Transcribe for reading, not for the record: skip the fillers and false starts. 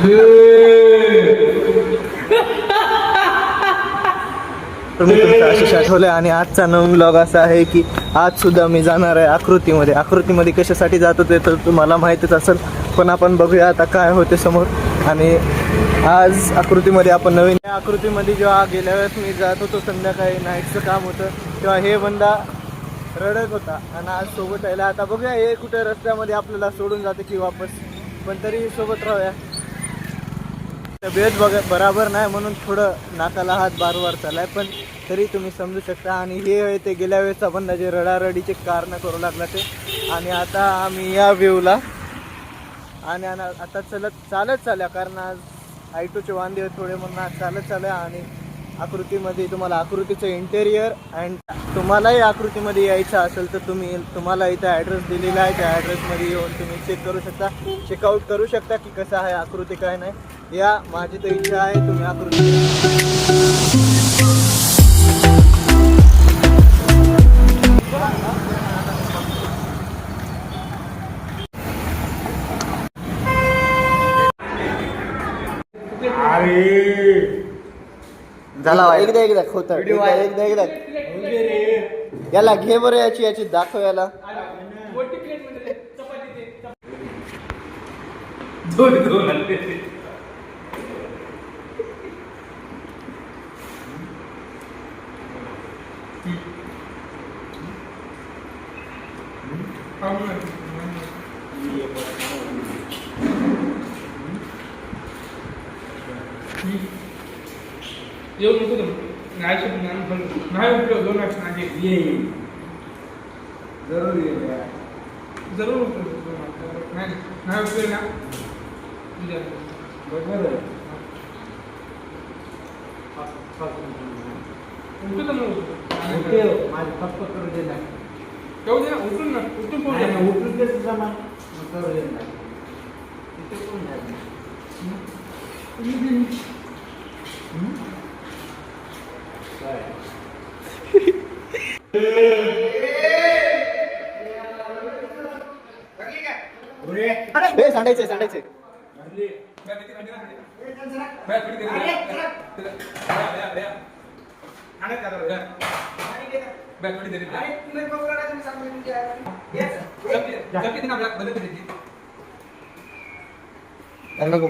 तुम्ही तुमचं आशिष आठवलंय. आणि आजचा नवीन व्लॉग असा आहे की आज सुद्धा मी जाणार आहे आकृतीमध्ये. आकृतीमध्ये कशासाठी जातो ते तर तुम्हाला माहितीच असेल, पण आपण बघूया आता काय होते समोर. आणि आज आकृतीमध्ये आपण नवीन आकृतीमध्ये जेव्हा गेल्या वेळेस मी जात होतो संध्याकाळी नाईटचं काम होतं तेव्हा हे बंदा रडत होता आणि आज सोबत यायला. आता बघूया हे कुठे रस्त्यामध्ये आपल्याला सोडून जाते की वापस, पण तरी सोबत राहूया. तब्येत बराबर नाही म्हणून थोडं नाकाला हात बारवार चालाय, पण तरी तुम्ही समजू शकता. आणि हे ते गेल्या वेळेचा बंदा जे रडारडीचे कारणं करू लागला ते. आणि आता आम्ही या व्ह्यूला आणि आता चालत चालल्या, कारण आज आयटूचे वांदे थोडे म्हणून आज चालत चालल्या. आणि आकृतीमध्ये तुम्हाला आकृतीचं इंटेरियर अँड तुम्हालाही आकृतीमध्ये यायचं असेल तर तुम्हाला इथं ॲड्रेस दिलेला आहे. त्या ॲड्रेसमध्ये येऊन तुम्ही चेक करू शकता, चेकआउट करू शकता की कसं आहे आकृती काय नाही. या माझी तर इच्छा आहे तुम्ही आकृती झाला. एकदा खोत एकदा याला घे बरं, याची दाखव याला. येऊ नको नाही उपयोग दोन जरूर उपयोग नाही उपयोग ना उठून ना उठून सांडायचे नको.